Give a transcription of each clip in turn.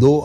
2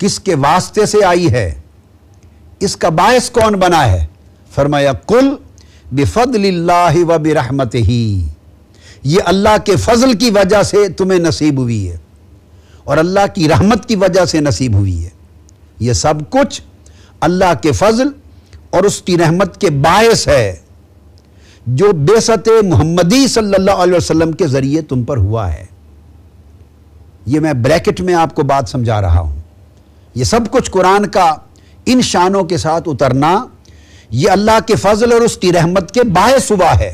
کس کے واسطے سے آئی ہے، اس کا باعث کون بنا ہے؟ فرمایا قل بفضل اللہ و برحمتہ، یہ اللہ کے فضل کی وجہ سے تمہیں نصیب ہوئی ہے اور اللہ کی رحمت کی وجہ سے نصیب ہوئی ہے۔ یہ سب کچھ اللہ کے فضل اور اس کی رحمت کے باعث ہے جو بعثت محمدی صلی اللہ علیہ وسلم کے ذریعے تم پر ہوا ہے۔ یہ میں بریکٹ میں آپ کو بات سمجھا رہا ہوں۔ یہ سب کچھ قرآن کا ان شانوں کے ساتھ اترنا یہ اللہ کے فضل اور اس کی رحمت کے باعث ہوا ہے۔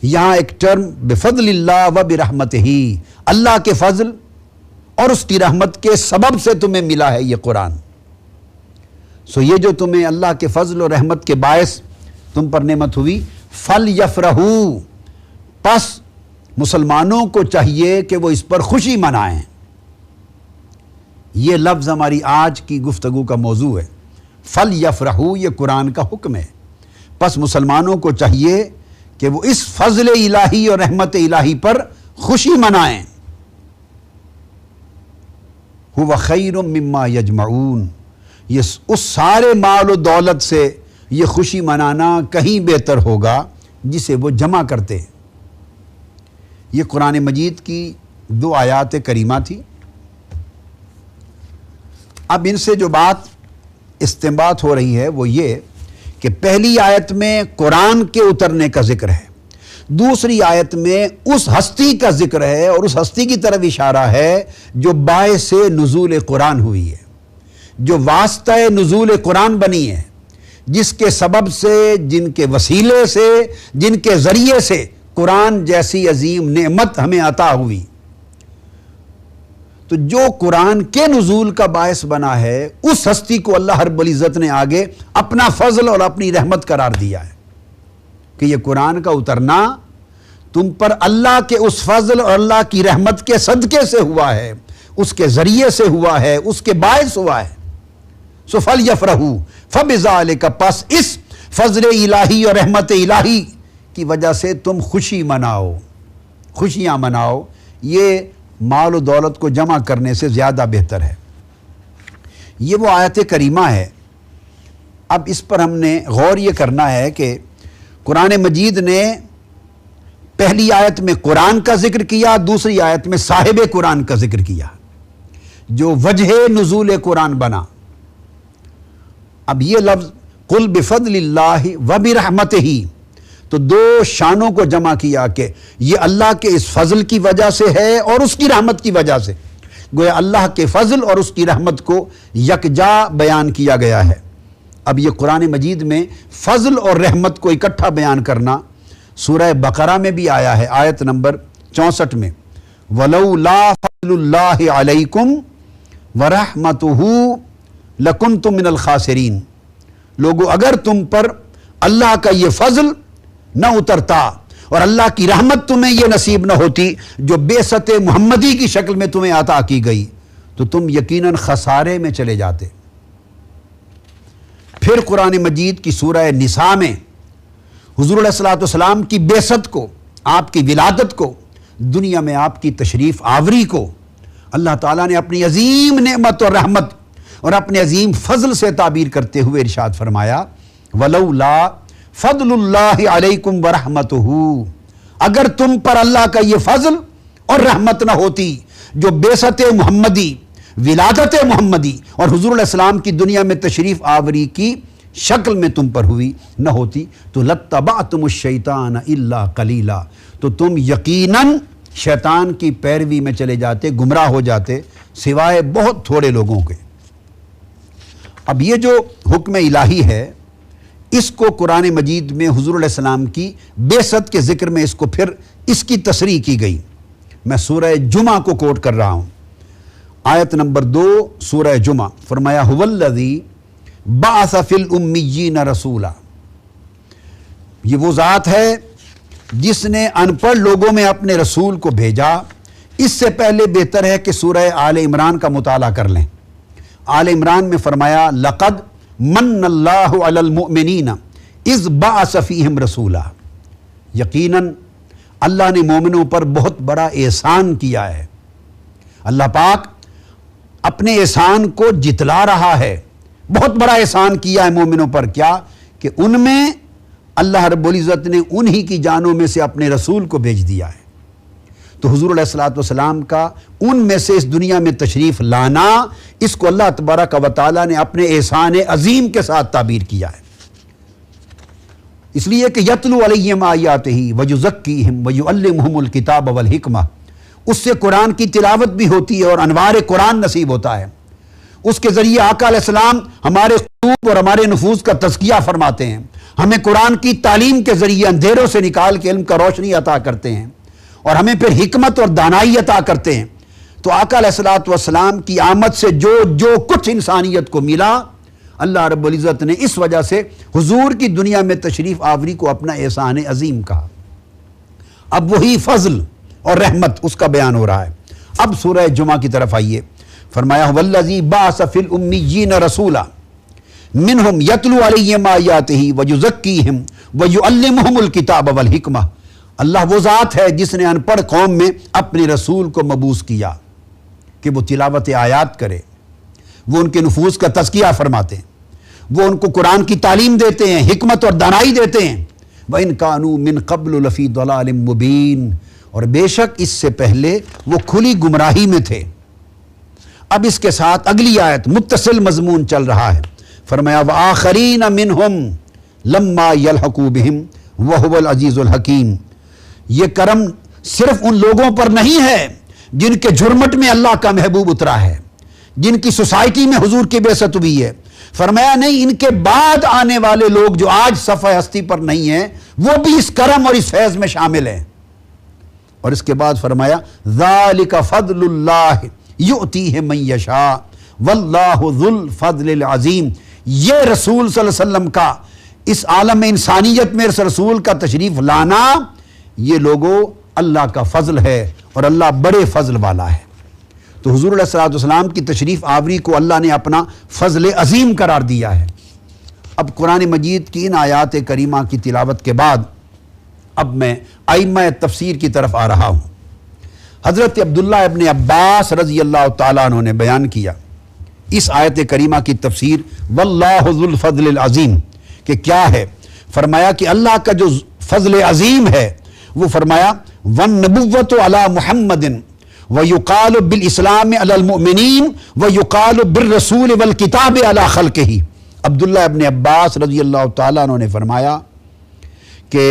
یہاں ایک ٹرم بفضل اللہ و برحمتہ، اللہ کے فضل اور اس کی رحمت کے سبب سے تمہیں ملا ہے یہ قرآن۔ سو یہ جو تمہیں اللہ کے فضل اور رحمت کے باعث تم پر نعمت ہوئی، فَلْيَفْرَحُوا، پس مسلمانوں کو چاہیے کہ وہ اس پر خوشی منائیں۔ یہ لفظ ہماری آج کی گفتگو کا موضوع ہے۔ فَلْيَفْرَحُوا یہ قرآن کا حکم ہے، پس مسلمانوں کو چاہیے کہ وہ اس فضل الہی اور رحمت الہی پر خوشی منائیں۔ هُوَ خَيْرٌ مِّمَّا يَجْمَعُونَ، یہ اس سارے مال و دولت سے یہ خوشی منانا کہیں بہتر ہوگا جسے وہ جمع کرتے ہیں۔ یہ قرآن مجید کی 2 آیات کریمہ تھی۔ اب ان سے جو بات استنباط ہو رہی ہے وہ یہ کہ پہلی آیت میں قرآن کے اترنے کا ذکر ہے، دوسری آیت میں اس ہستی کا ذکر ہے اور اس ہستی کی طرف اشارہ ہے جو باعث نزول قرآن ہوئی ہے، جو واسطہ نزول قرآن بنی ہے، جس کے سبب سے، جن کے وسیلے سے، جن کے ذریعے سے قرآن جیسی عظیم نعمت ہمیں عطا ہوئی۔ تو جو قرآن کے نزول کا باعث بنا ہے اس ہستی کو اللہ رب العزت نے آگے اپنا فضل اور اپنی رحمت قرار دیا ہے کہ یہ قرآن کا اترنا تم پر اللہ کے اس فضل اور اللہ کی رحمت کے صدقے سے ہوا ہے، اس کے ذریعے سے ہوا ہے، اس کے باعث ہوا ہے۔ سو فَلْيَفْرَحُوا فَبِذَلِكَ، پس اس فضل الہی اور رحمت الہی کی وجہ سے تم خوشی مناؤ، خوشیاں مناؤ۔ یہ مال و دولت کو جمع کرنے سے زیادہ بہتر ہے۔ یہ وہ آیت کریمہ ہے۔ اب اس پر ہم نے غور یہ کرنا ہے کہ قرآن مجید نے پہلی آیت میں قرآن کا ذکر کیا، دوسری آیت میں صاحب قرآن کا ذکر کیا جو وجہ نزول قرآن بنا۔ اب یہ لفظ قل بفضل اللہ و برحمتہ، تو 2 شانوں کو جمع کیا کہ یہ اللہ کے اس فضل کی وجہ سے ہے اور اس کی رحمت کی وجہ سے، گویا اللہ کے فضل اور اس کی رحمت کو یکجا بیان کیا گیا ہے۔ اب یہ قرآن مجید میں فضل اور رحمت کو اکٹھا بیان کرنا سورہ بقرہ میں بھی آیا ہے، آیت نمبر 64 میں، وَلَوْلَا فَضْلُ اللَّهِ عَلَيْكُمْ وَرَحْمَتُهُ لَكُنْتُمْ مِنَ الْخَاسِرِينَ، لوگو اگر تم پر اللہ کا یہ فضل نہ اترتا اور اللہ کی رحمت تمہیں یہ نصیب نہ ہوتی جو بعثت محمدی کی شکل میں تمہیں عطا کی گئی، تو تم یقیناً خسارے میں چلے جاتے۔ پھر قرآن مجید کی سورہ نساء میں حضور علیہ الصلوۃ والسلام کی بعثت کو، آپ کی ولادت کو، دنیا میں آپ کی تشریف آوری کو اللہ تعالیٰ نے اپنی عظیم نعمت اور رحمت اور اپنے عظیم فضل سے تعبیر کرتے ہوئے ارشاد فرمایا، وَلَوْلَا فضل اللہ علیکم ورحمتہ، اگر تم پر اللہ کا یہ فضل اور رحمت نہ ہوتی جو بعثت محمدی، ولادت محمدی اور حضور علیہ السلام کی دنیا میں تشریف آوری کی شکل میں تم پر ہوئی نہ ہوتی، تو لَاتَّبَعْتُمُ الشَّيْطَانَ إِلَّا قَلِيلًا، تو تم یقیناً شیطان کی پیروی میں چلے جاتے، گمراہ ہو جاتے، سوائے بہت تھوڑے لوگوں کے۔ اب یہ جو حکم الہی ہے اس کو قرآن مجید میں حضور علیہ السلام کی بعثت کے ذکر میں اس کو پھر اس کی تصریح کی گئی۔ میں سورہ جمعہ کو کوٹ کر رہا ہوں، آیت نمبر 2 سورہ جمعہ، فرمایا هو الذی بعث فی الامیین رسولا، یہ وہ ذات ہے جس نے ان پڑھ لوگوں میں اپنے رسول کو بھیجا۔ اس سے پہلے بہتر ہے کہ سورہ آل عمران کا مطالعہ کر لیں۔ آل عمران میں فرمایا لقد من اللہ علی المؤمنین اذ بعث فیہم رسولا، یقیناً اللہ نے مومنوں پر بہت بڑا احسان کیا ہے۔ اللہ پاک اپنے احسان کو جتلا رہا ہے. بہت بڑا احسان کیا ہے مومنوں پر. کیا کہ ان میں اللہ رب العزت نے انہی کی جانوں میں سے اپنے رسول کو بھیج دیا ہے. تو حضور علیہ الصلوۃ والسلام کا ان میں سے اس دنیا میں تشریف لانا، اس کو اللہ تبارک و تعالیٰ نے اپنے احسان عظیم کے ساتھ تعبیر کیا ہے. اس لیے کہ یتلو علیہم آیاتہ ویزکیہم ویعلمہم الکتاب والحکمہ، اس سے قرآن کی تلاوت بھی ہوتی ہے اور انوار قرآن نصیب ہوتا ہے. اس کے ذریعے آقا علیہ السلام ہمارے قلوب اور ہمارے نفوس کا تزکیہ فرماتے ہیں. ہمیں قرآن کی تعلیم کے ذریعے اندھیروں سے نکال کے علم کا روشنی عطا کرتے ہیں اور ہمیں پھر حکمت اور دانائی عطا کرتے ہیں. تو آقا علیہ الصلوۃ والسلام کی آمد سے جو کچھ انسانیت کو ملا، اللہ رب العزت نے اس وجہ سے حضور کی دنیا میں تشریف آوری کو اپنا احسان عظیم کہا. اب وہی فضل اور رحمت اس کا بیان ہو رہا ہے. اب سورہ جمعہ کی طرف آئیے. فرمایا والذی بعث فی الامیین رسولا منہم یتلو علیہم آیاتہ ویزکیہم ویعلمہم الکتاب والحکمہ. اللہ وہ ذات ہے جس نے ان پڑھ قوم میں اپنے رسول کو مبعوث کیا کہ وہ تلاوت آیات کرے، وہ ان کے نفوس کا تزکیہ فرماتے ہیں، وہ ان کو قرآن کی تعلیم دیتے ہیں، حکمت اور دانائی دیتے ہیں. وَإِن كَانُوا مِن قَبْلُ لَفِي ضَلَالٍ مُبِينٍ، اور بے شک اس سے پہلے وہ کھلی گمراہی میں تھے. اب اس کے ساتھ اگلی آیت متصل مضمون چل رہا ہے. فرمایا وَآخَرِينَ مِنْهُمْ لَمَّا يَلْحَقُوا بِهِمْ وَهُوَ الْعَزِيزُ الْحَكِيمُ. یہ کرم صرف ان لوگوں پر نہیں ہے جن کے جھرمٹ میں اللہ کا محبوب اترا ہے، جن کی سوسائٹی میں حضور کی بعثت ہوئی ہے. فرمایا نہیں، ان کے بعد آنے والے لوگ جو آج صفحہ ہستی پر نہیں ہیں وہ بھی اس کرم اور اس فیض میں شامل ہیں. اور اس کے بعد فرمایا ذالک فضل اللہ یؤتیہ من یشاء واللہ ذو الفضل العظیم. یہ رسول صلی اللہ علیہ وسلم کا اس عالم انسانیت میں اس رسول کا تشریف لانا، یہ لوگوں اللہ کا فضل ہے اور اللہ بڑے فضل والا ہے. تو حضور علیہ الصلوۃ والسلام کی تشریف آوری کو اللہ نے اپنا فضل عظیم قرار دیا ہے. اب قرآن مجید کی ان آیات کریمہ کی تلاوت کے بعد اب میں ائمہ تفسیر کی طرف آ رہا ہوں. حضرت عبداللہ ابن عباس رضی اللہ تعالیٰ عنہ نے بیان کیا اس آیت کریمہ کی تفسیر واللہ ذو الفضل العظیم کہ کیا ہے. فرمایا کہ اللہ کا جو فضل عظیم ہے وہ فرمایا والنبوۃ علی محمد ویقال بالاسلام علی المؤمنین ویقال بالرسول والکتاب علی خلقہ. عبداللہ ابن عباس رضی اللہ تعالیٰ عنہ نے فرمایا کہ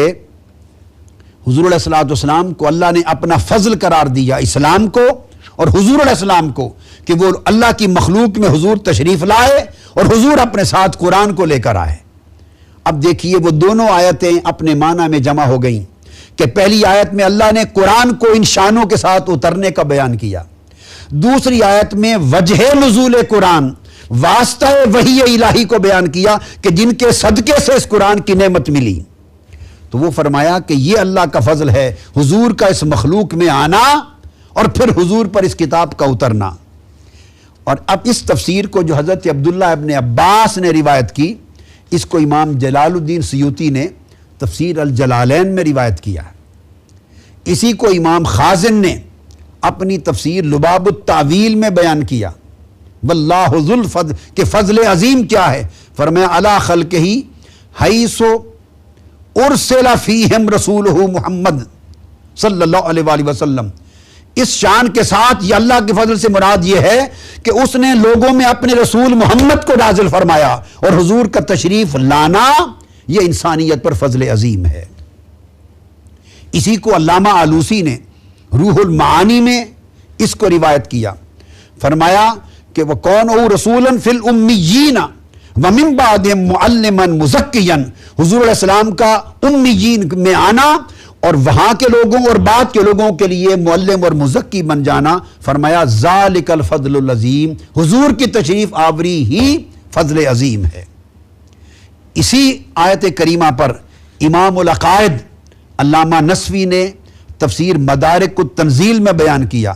حضور علیہ الصلوۃ والسلام کو اللہ نے اپنا فضل قرار دیا، اسلام کو اور حضور علیہ السلام کو، کہ وہ اللہ کی مخلوق میں حضور تشریف لائے اور حضور اپنے ساتھ قرآن کو لے کر آئے. اب دیکھیے وہ دونوں آیتیں اپنے معنی میں جمع ہو گئیں کہ پہلی آیت میں اللہ نے قرآن کو ان شانوں کے ساتھ اترنے کا بیان کیا، دوسری آیت میں وجہ نزول قرآن، واسطہ وحی الہی کو بیان کیا کہ جن کے صدقے سے اس قرآن کی نعمت ملی. تو وہ فرمایا کہ یہ اللہ کا فضل ہے، حضور کا اس مخلوق میں آنا اور پھر حضور پر اس کتاب کا اترنا. اور اب اس تفسیر کو جو حضرت عبداللہ ابن عباس نے روایت کی، اس کو امام جلال الدین سیوطی نے تفسیر الجلالین میں روایت کیا. اسی کو امام خازن نے اپنی تفسیر لباب التاویل میں بیان کیا. واللہ ذو الفضل کہ فضل عظیم کیا ہے. فرمایا علی خلقہ حیث ارسل فیہم رسولہ محمد صلی اللہ علیہ وآلہ وسلم. اس شان کے ساتھ یہ اللہ کے فضل سے مراد یہ ہے کہ اس نے لوگوں میں اپنے رسول محمد کو نازل فرمایا اور حضور کا تشریف لانا یہ انسانیت پر فضل عظیم ہے. اسی کو علامہ آلوسی نے روح المعانی میں اس کو روایت کیا. فرمایا کہ وَقَوْنُهُ رَسُولًا فِي الْأُمِّيِّينَ وَمِن بَعْدِهِمْ مُعَلِّمًا مُزَكِّيًا. حضور علیہ السلام کا امیین میں آنا اور وہاں کے لوگوں اور بعد کے لوگوں کے لیے معلم اور مزکی بن جانا. فرمایا ذالک الفضل العظیم، حضور کی تشریف آوری ہی فضل عظیم ہے. اسی آیت کریمہ پر امام العقائد علامہ نسوی نے تفسیر مدارک التنزیل میں بیان کیا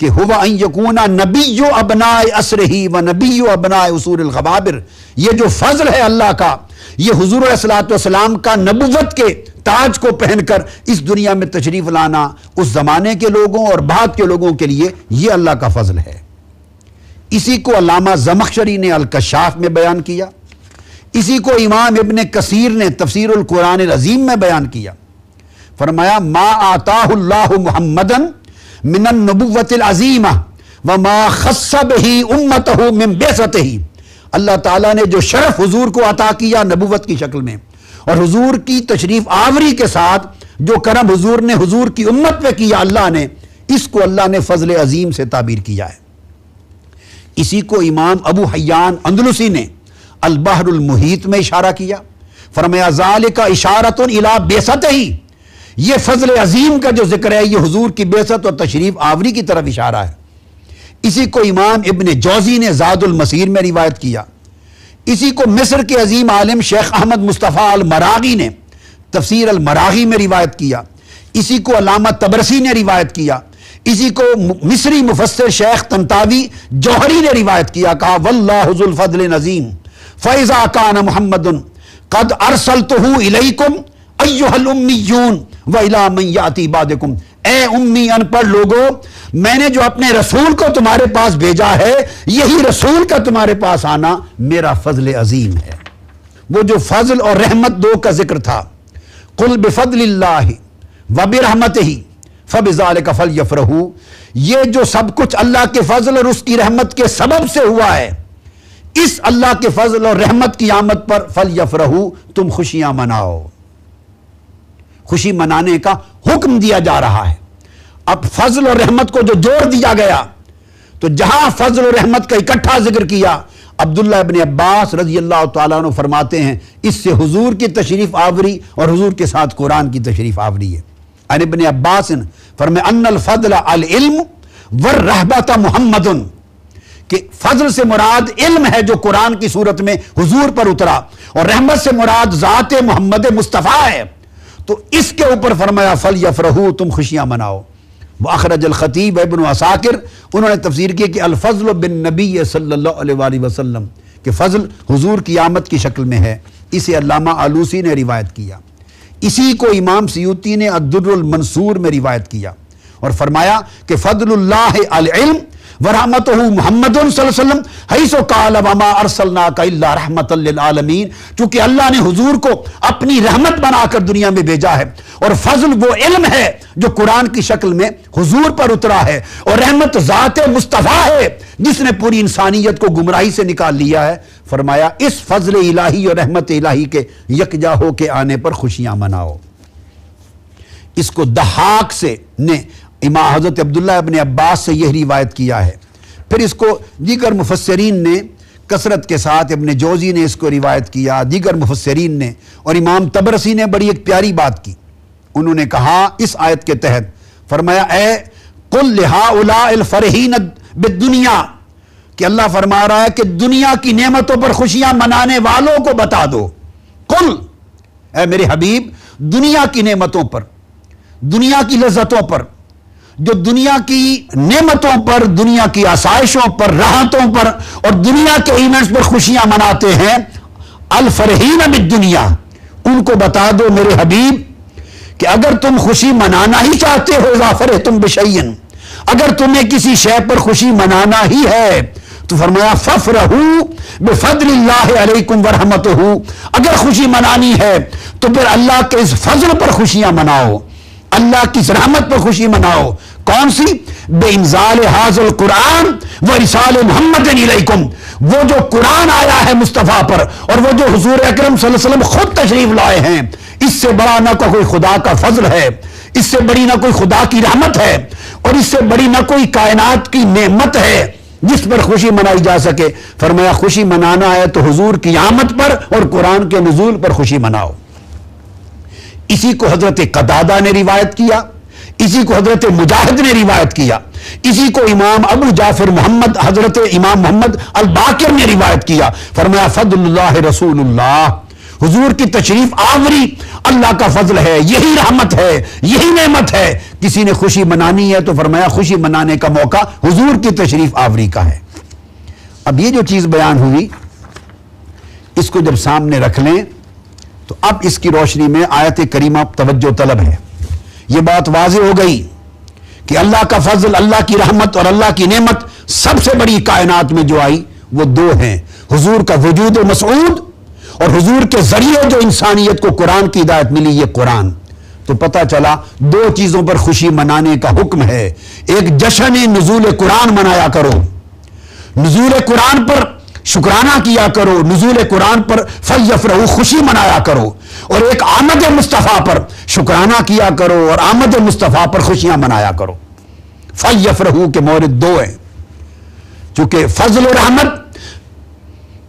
کہ ہوا ان یکون نبی ابناء اسرہ و نبی ابناء اصول الغبابر. یہ جو فضل ہے اللہ کا، یہ حضور علیہ الصلوۃ والسلام کا نبوت کے تاج کو پہن کر اس دنیا میں تشریف لانا اس زمانے کے لوگوں اور بعد کے لوگوں کے لیے یہ اللہ کا فضل ہے. اسی کو علامہ زمخشری نے الکشاف میں بیان کیا، اسی کو امام ابن کثیر نے تفسیر القرآن العظیم میں بیان کیا۔ فرمایا ما آتاہ اللہ محمدن من النبوۃ العظیمہ وما خص بہ امتہ من بعثتہ، اللہ تعالیٰ نے جو شرف حضور کو عطا کیا نبوت کی شکل میں، اور حضور کی تشریف آوری کے ساتھ جو کرم حضور نے حضور کی امت پہ کیا اللہ نے، اس کو اللہ نے فضل عظیم سے تعبیر کیا ہے۔ اسی کو امام ابو حیان اندلسی نے البحر المحیط میں اشارہ کیا، فرمایا ذالک اشارۃ الی بعثتہ، یہ فضل عظیم کا جو ذکر ہے یہ حضور کی بعثت اور تشریف آوری کی طرف اشارہ ہے۔ اسی کو امام ابن جوزی نے زاد المسیر میں روایت کیا، اسی کو مصر کے عظیم عالم شیخ احمد مصطفیٰ المراغی نے تفسیر المراغی میں روایت کیا، اسی کو علامہ طبرسی نے روایت کیا، اسی کو مصری مفسر شیخ طنطاوی جوہری نے روایت کیا، کہا واللہ ذو الفضل العظیم فاذا کان محمد قد ارسلتہ الیکم ایھا الامیون والی من یاتی بعدکم، اے امی ان پڑھ لوگو، میں نے جو اپنے رسول کو تمہارے پاس بھیجا ہے، یہی رسول کا تمہارے پاس آنا میرا فضل عظیم ہے۔ وہ جو فضل اور رحمت دو کا ذکر تھا، قل بفضل اللہ وبرحمتہ فبذلک فلیفرحوا، یہ جو سب کچھ اللہ کے فضل اور اس کی رحمت کے سبب سے ہوا ہے، اس اللہ کے فضل اور رحمت کی آمد پر فلیفرحوا، تم خوشیاں مناؤ۔ خوشی منانے کا حکم دیا جا رہا ہے۔ اب فضل اور رحمت کو جو جوڑ دیا گیا، تو جہاں فضل اور رحمت کا اکٹھا ذکر کیا، عبداللہ ابن عباس رضی اللہ تعالیٰ عنہ فرماتے ہیں اس سے حضور کی تشریف آوری اور حضور کے ساتھ قرآن کی تشریف آوری ہے۔ عن ابن عباس فرمایا ان الفضل العلم والرہبۃ محمد، کہ فضل سے مراد علم ہے جو قرآن کی صورت میں حضور پر اترا، اور رحمت سے مراد ذات محمد مصطفیٰ ہے، تو اس کے اوپر فرمایا فلیفرحوا، تم خوشیاں مناؤ۔ واخرج الخطیب ابن عساکر، انہوں نے تفسیر کی کہ الفضل بالنبی صلی اللہ علیہ وآلہ وسلم، کہ فضل حضور کی آمد کی شکل میں ہے، اسے علامہ آلوسی نے روایت کیا۔ اسی کو امام سیوطی نے الدر المنصور میں روایت کیا اور فرمایا کہ فضل اللہ العلم ورحمتہ محمد صلی اللہ علیہ وسلم حیث قال وما ارسلناک الا رحمۃ للعالمین، چونکہ اللہ نے حضور کو اپنی رحمت بنا کر دنیا میں بھیجا ہے، اور فضل وہ علم ہے جو قرآن کی شکل میں حضور پر اترا ہے، اور رحمت ذات مصطفیٰ ہے جس نے پوری انسانیت کو گمراہی سے نکال لیا ہے۔ فرمایا اس فضل الہی اور رحمت الہی کے یکجا ہو کے آنے پر خوشیاں مناؤ۔ اس کو دحاق سے نے امام حضرت عبداللہ ابن عباس سے یہ روایت کیا ہے، پھر اس کو دیگر مفسرین نے کثرت کے ساتھ، ابن جوزی نے اس کو روایت کیا، دیگر مفسرین نے، اور امام طبرسی نے بڑی ایک پیاری بات کی۔ انہوں نے کہا اس آیت کے تحت، فرمایا اے قل لہؤلاء الفرحین بالدنیا، کہ اللہ فرما رہا ہے کہ دنیا کی نعمتوں پر خوشیاں منانے والوں کو بتا دو، قل اے میرے حبیب، دنیا کی نعمتوں پر، دنیا کی لذتوں پر، جو دنیا کی نعمتوں پر، دنیا کی آسائشوں پر، راحتوں پر اور دنیا کے ایونٹس پر خوشیاں مناتے ہیں، الفرحین بالدنیا، ان کو بتا دو میرے حبیب کہ اگر تم خوشی منانا ہی چاہتے ہو، اذا فرحتم بشیء، اگر تمہیں کسی شے پر خوشی منانا ہی ہے تو فرمایا فافرحوا بفضل اللہ علیکم ورحمتہ، اگر خوشی منانی ہے تو پھر اللہ کے اس فضل پر خوشیاں مناؤ، اللہ کی رحمت پر خوشی مناؤ۔ کون سی؟ بے انزال حاضر القرآن و رسال محمد علیکم، وہ جو قرآن آیا ہے مصطفیٰ پر، اور وہ جو حضور اکرم صلی اللہ علیہ وسلم خود تشریف لائے ہیں، اس سے بڑا نہ کوئی خدا کا فضل ہے، اس سے بڑی نہ کوئی خدا کی رحمت ہے، اور اس سے بڑی نہ کوئی کائنات کی نعمت ہے جس پر خوشی منائی جا سکے۔ فرمایا خوشی منانا ہے تو حضور کی آمد پر اور قرآن کے نزول پر خوشی مناؤ۔ اسی کو حضرت قتادہ نے روایت کیا، اسی کو حضرت مجاہد نے روایت کیا، اسی کو امام ابو جعفر محمد حضرت امام محمد الباقر نے روایت کیا۔ فرمایا فضل اللہ رسول اللہ، حضور کی تشریف آوری اللہ کا فضل ہے، یہی رحمت ہے، یہی نعمت ہے۔ کسی نے خوشی منانی ہے تو فرمایا خوشی منانے کا موقع حضور کی تشریف آوری کا ہے۔ اب یہ جو چیز بیان ہوئی، اس کو جب سامنے رکھ لیں تو اب اس کی روشنی میں آیت کریمہ توجہ طلب ہے۔ یہ بات واضح ہو گئی کہ اللہ کا فضل، اللہ کی رحمت اور اللہ کی نعمت سب سے بڑی کائنات میں جو آئی وہ دو ہیں، حضور کا وجود مسعود اور حضور کے ذریعے جو انسانیت کو قرآن کی ہدایت ملی، یہ قرآن۔ تو پتہ چلا دو چیزوں پر خوشی منانے کا حکم ہے۔ ایک جشن نزول قرآن منایا کرو، نزول قرآن پر شکرانہ کیا کرو، نزول قرآن پر فلیفرحوا خوشی منایا کرو، اور ایک آمد مصطفیٰ پر شکرانہ کیا کرو اور آمد مصطفیٰ پر خوشیاں منایا کرو۔ فلیفرحوا کے مورد دو ہیں، چونکہ فضل و رحمت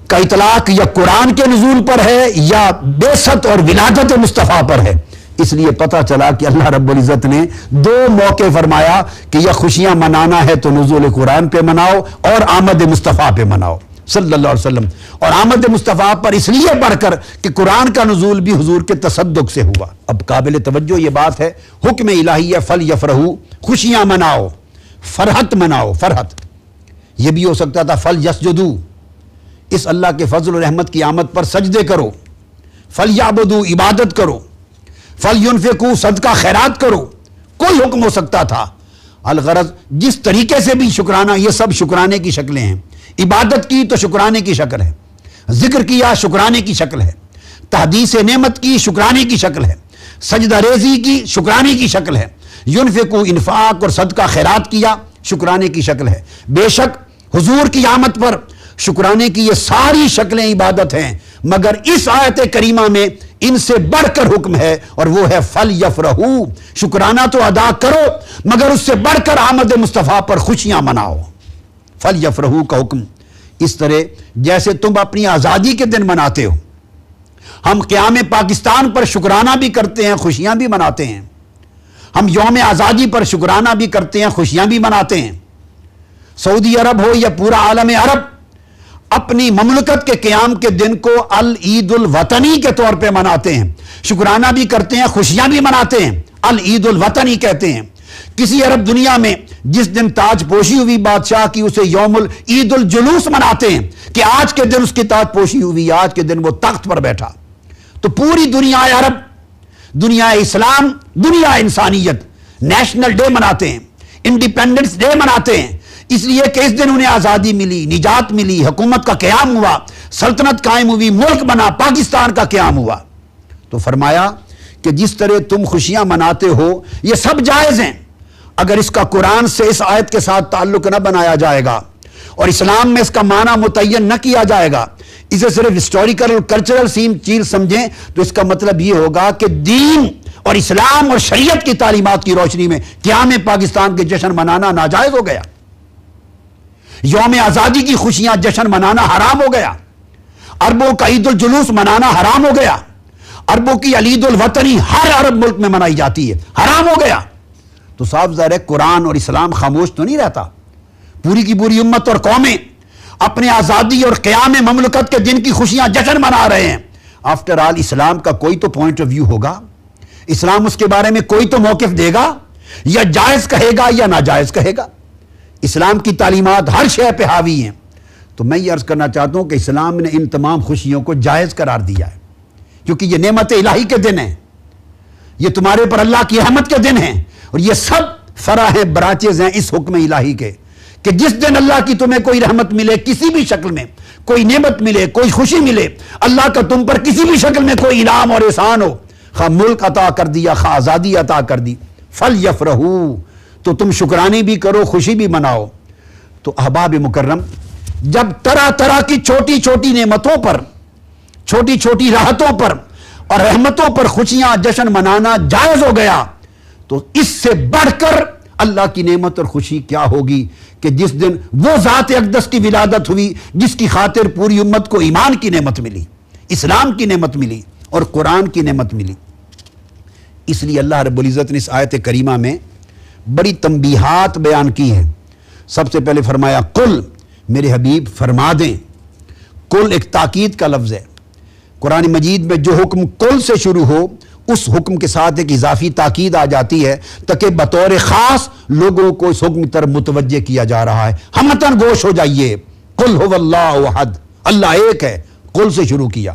کا اطلاق یا قرآن کے نزول پر ہے یا بعثت اور ولادت مصطفیٰ پر ہے، اس لیے پتہ چلا کہ اللہ رب العزت نے دو موقع فرمایا کہ یہ خوشیاں منانا ہے تو نزول قرآن پہ مناؤ اور آمد مصطفیٰ پہ مناؤ صلی اللہ علیہ وسلم، اور آمد مصطفیٰ پر اس لیے بڑھ کر کہ قرآن کا نزول بھی حضور کے تصدق سے ہوا۔ اب قابل توجہ یہ بات ہے، حکم الہی ہے فلیفرحوا، خوشیاں مناؤ، فرحت مناؤ، فرحت۔ یہ بھی ہو سکتا تھا فلیسجدوا، اس اللہ کے فضل و رحمت کی آمد پر سجدے کرو، فلیعبدوا عبادت کرو، فلینفقوا صدقہ خیرات کرو، کوئی حکم ہو سکتا تھا۔ الغرض جس طریقے سے بھی شکرانہ، یہ سب شکرانے کی شکلیں ہیں۔ عبادت کی تو شکرانے کی شکل ہے، ذکر کیا شکرانے کی شکل ہے، تحدیث نعمت کی شکرانے کی شکل ہے، سجدہ ریزی کی شکرانے کی شکل ہے، ینفقوا انفاق اور صدقہ خیرات کیا شکرانے کی شکل ہے۔ بے شک حضور کی آمد پر شکرانے کی یہ ساری شکلیں عبادت ہیں، مگر اس آیت کریمہ میں ان سے بڑھ کر حکم ہے، اور وہ ہے فلیفرحوا، شکرانہ تو ادا کرو مگر اس سے بڑھ کر آمد مصطفیٰ پر خوشیاں مناؤ۔ فلیفرحوا کا حکم اس طرح جیسے تم اپنی آزادی کے دن مناتے ہو، ہم قیام پاکستان پر شکرانہ بھی کرتے ہیں، خوشیاں بھی مناتے ہیں، ہم یوم آزادی پر شکرانہ بھی کرتے ہیں، خوشیاں بھی مناتے ہیں۔ سعودی عرب ہو یا پورا عالم عرب اپنی مملکت کے قیام کے دن کو العید الوطنی کے طور پہ مناتے ہیں، شکرانہ بھی کرتے ہیں، خوشیاں بھی مناتے ہیں، العید الوطنی کہتے ہیں۔ کسی عرب دنیا میں جس دن تاج پوشی ہوئی بادشاہ کی، اسے یوم العید الجلوس مناتے ہیں کہ آج کے دن اس کی تاج پوشی ہوئی، آج کے دن وہ تخت پر بیٹھا۔ تو پوری دنیا عرب، دنیا اسلام، دنیا انسانیت نیشنل ڈے مناتے ہیں، انڈیپینڈنس ڈے مناتے ہیں، اس لیے کہ اس دن انہیں آزادی ملی، نجات ملی، حکومت کا قیام ہوا، سلطنت قائم ہوئی، ملک بنا، پاکستان کا قیام ہوا۔ تو فرمایا کہ جس طرح تم خوشیاں مناتے ہو یہ سب جائز ہیں، اگر اس کا قرآن سے اس آیت کے ساتھ تعلق نہ بنایا جائے گا اور اسلام میں اس کا معنی متعین نہ کیا جائے گا، اسے صرف ہسٹوریکل اور کلچرل چیز سمجھیں، تو اس کا مطلب یہ ہوگا کہ دین اور اسلام اور شریعت کی تعلیمات کی روشنی میں قیام پاکستان کے جشن منانا ناجائز ہو گیا، یوم آزادی کی خوشیاں جشن منانا حرام ہو گیا، عربوں کا عید الجلوس منانا حرام ہو گیا، عربوں کی العید الوطنی ہر عرب ملک میں منائی جاتی ہے، حرام ہو گیا۔ تو صاف ظاہر ہے قرآن اور اسلام خاموش تو نہیں رہتا، پوری کی پوری امت اور قومیں اپنے آزادی اور قیام مملکت کے دن کی خوشیاں جشن منا رہے ہیں۔ آفٹر آل اسلام کا کوئی تو پوائنٹ آف ویو ہوگا، اسلام اس کے بارے میں کوئی تو موقف دے گا، یا جائز کہے گا یا ناجائز کہے گا۔ اسلام کی تعلیمات ہر شے پہ حاوی ہیں، تو میں یہ عرض کرنا چاہتا ہوں کہ اسلام نے ان تمام خوشیوں کو جائز قرار دیا ہے، کیونکہ یہ نعمت الہی کے دن ہیں، یہ تمہارے پر اللہ کی رحمت کے دن ہیں، اور یہ سب فرع ہیں، برانچز ہیں اس حکم الہی کے، کہ جس دن اللہ کی تمہیں کوئی رحمت ملے کسی بھی شکل میں، کوئی نعمت ملے، کوئی خوشی ملے، اللہ کا تم پر کسی بھی شکل میں کوئی انعام اور احسان ہو، خواہ ملک عطا کر دیا، خواہ آزادی عطا کر دی، فلیفرحوا، تو تم شکرانے بھی کرو، خوشی بھی مناؤ۔ تو احباب مکرم، جب طرح طرح کی چھوٹی چھوٹی نعمتوں پر، چھوٹی چھوٹی راحتوں پر اور رحمتوں پر خوشیاں جشن منانا جائز ہو گیا، تو اس سے بڑھ کر اللہ کی نعمت اور خوشی کیا ہوگی کہ جس دن وہ ذات اقدس کی ولادت ہوئی جس کی خاطر پوری امت کو ایمان کی نعمت ملی، اسلام کی نعمت ملی اور قرآن کی نعمت ملی۔ اس لیے اللہ رب العزت نے اس آیت کریمہ میں بڑی تنبیہات بیان کی ہیں۔ سب سے پہلے فرمایا قل، میرے حبیب فرما دیں۔ قل ایک تاکید کا لفظ ہے، قرآن مجید میں جو حکم قل سے شروع ہو اس حکم کے ساتھ ایک اضافی تاکید آ جاتی ہے تاکہ بطور خاص لوگوں کو اس حکم کی طرف متوجہ کیا جا رہا ہے، ہمتن گوش ہو جائیے۔ قل هو اللہ احد، اللہ ایک ہے، قل سے شروع کیا۔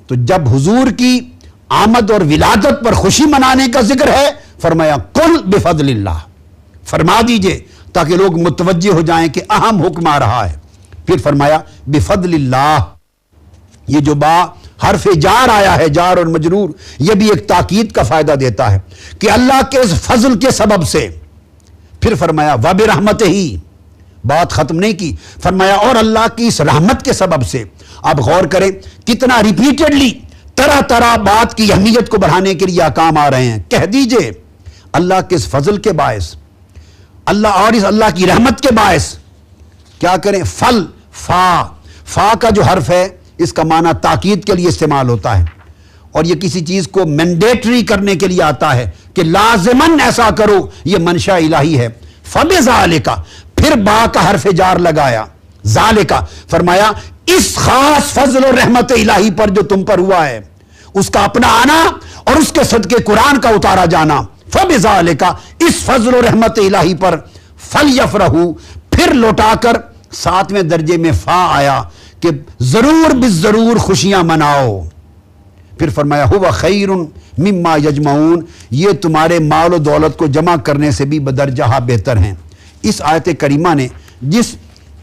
تو جب حضور کی آمد اور ولادت پر خوشی منانے کا ذکر ہے، فرمایا قل بفضل اللہ، فرما دیجئے تاکہ لوگ متوجہ ہو جائیں کہ اہم حکم آ رہا ہے۔ پھر فرمایا بفضل اللہ، یہ جو با حرف جار آیا ہے، جار اور مجرور، یہ بھی ایک تاکید کا فائدہ دیتا ہے کہ اللہ کے اس فضل کے سبب سے۔ پھر فرمایا وبرحمتہ ہی، بات ختم نہیں کی، فرمایا اور اللہ کی اس رحمت کے سبب سے۔ آپ غور کریں کتنا ریپیٹڈلی طرح طرح بات کی اہمیت کو بڑھانے کے لیے کام آ رہے ہیں۔ کہہ دیجئے اللہ کے اس فضل کے باعث، اللہ اور اس اللہ کی رحمت کے باعث کیا کریں؟ فا کا جو حرف ہے اس کا معنی تاکید کے لیے استعمال ہوتا ہے، اور یہ کسی چیز کو مینڈیٹری کرنے کے لیے آتا ہے کہ لازماً ایسا کرو، یہ منشا الہی ہے۔ فبذالک، پھر با کا حرف جار لگایا، ذالک، فرمایا اس خاص فضل و رحمت الہی پر جو تم پر ہوا ہے، اس کا اپنا آنا اور اس کے صدقے قرآن کا اتارا جانا، فبذالک، اس فضل و رحمت الہی پر، فلیفرحوا، پھر لوٹا کر 7ویں درجے میں فا آیا کہ ضرور بالضرور خوشیاں مناؤ۔ پھر فرمایا ہوا خیر مما یجمعون، یہ تمہارے مال و دولت کو جمع کرنے سے بھی بدرجہ بہتر ہیں۔ اس آیت کریمہ نے جس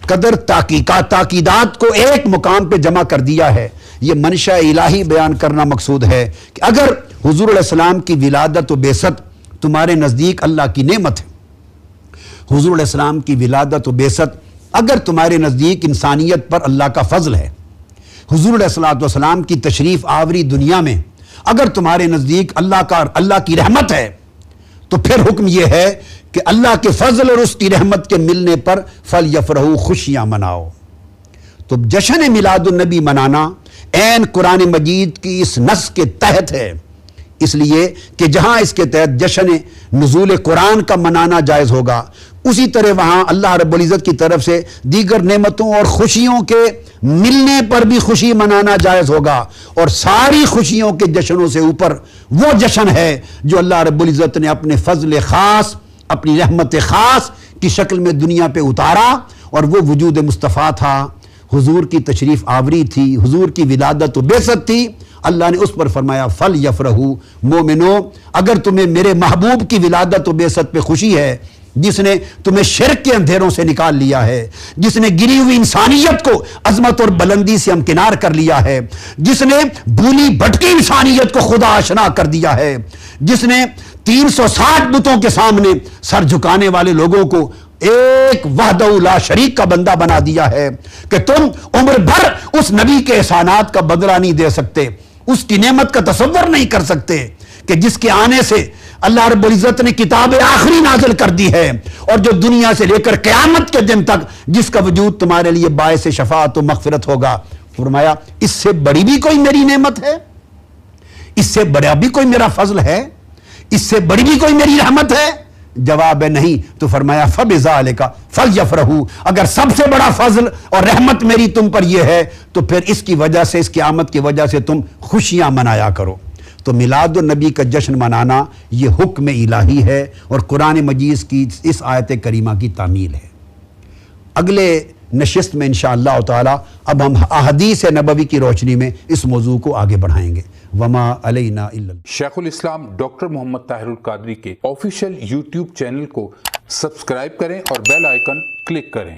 قدر تاکیدات کو ایک مقام پہ جمع کر دیا ہے، یہ منشا الہی بیان کرنا مقصود ہے کہ اگر حضور علیہ السلام کی ولادت و بعثت تمہارے نزدیک اللہ کی نعمت ہے، حضور علیہ السلام کی ولادت و بعثت اگر تمہارے نزدیک انسانیت پر اللہ کا فضل ہے، حضور علیہ السلام کی تشریف آوری دنیا میں اگر تمہارے نزدیک اللہ کی رحمت ہے، تو پھر حکم یہ ہے کہ اللہ کے فضل اور اس کی رحمت کے ملنے پر فلیفرحوا، خوشیاں مناؤ۔ تو جشن میلاد النبی منانا عین قرآن مجید کی اس نص کے تحت ہے، اس لیے کہ جہاں اس کے تحت جشن نزول قرآن کا منانا جائز ہوگا، اسی طرح وہاں اللہ رب العزت کی طرف سے دیگر نعمتوں اور خوشیوں کے ملنے پر بھی خوشی منانا جائز ہوگا، اور ساری خوشیوں کے جشنوں سے اوپر وہ جشن ہے جو اللہ رب العزت نے اپنے فضل خاص، اپنی رحمت خاص کی شکل میں دنیا پہ اتارا، اور وہ وجود مصطفیٰ تھا، حضور کی تشریف آوری تھی، حضور کی ولادت و بعثت تھی۔ اللہ نے اس پر فرمایا فلیفرحوا، مومنو اگر تمہیں میرے محبوب کی ولادت و بعثت پہ خوشی ہے، جس نے تمہیں شرک کے اندھیروں سے نکال لیا ہے، جس نے گری ہوئی انسانیت کو عظمت اور بلندی سے ہمکنار کر لیا ہے، جس نے بھولی بھٹکی انسانیت کو خدا آشنا کر دیا ہے، جس نے 360 بتوں کے سامنے سر جھکانے والے لوگوں کو ایک وحدہ لا شریک کا بندہ بنا دیا ہے کہ تم عمر بھر اس نبی کے احسانات کا بدلہ نہیں دے سکتے، اس کی نعمت کا تصور نہیں کر سکتے کہ جس کے آنے سے اللہ رب العزت نے کتاب آخری نازل کر دی ہے، اور جو دنیا سے لے کر قیامت کے دن تک جس کا وجود تمہارے لیے باعث شفاعت و مغفرت ہوگا۔ فرمایا اس سے بڑی بھی کوئی میری نعمت ہے، اس سے بڑا بھی کوئی میرا فضل ہے، اس سے بڑی بھی کوئی میری رحمت ہے؟ جواب ہے نہیں۔ تو فرمایا فبذالک فلیفرحوا، اگر سب سے بڑا فضل اور رحمت میری تم پر یہ ہے تو پھر اس کی وجہ سے، اس قیامت کی وجہ سے تم خوشیاں منایا کرو۔ تو میلاد النبی کا جشن منانا یہ حکم الہی ہے، اور قرآن مجید کی اس آیت کریمہ کی تعمیل ہے۔ اگلے نشست میں انشاءاللہ تعالی اب ہم احادیث نبوی کی روشنی میں اس موضوع کو آگے بڑھائیں گے۔ وما علینا الا شیخ الاسلام ڈاکٹر محمد طاہر القادری کے آفیشیل یوٹیوب چینل کو سبسکرائب کریں اور بیل آئیکن کلک کریں۔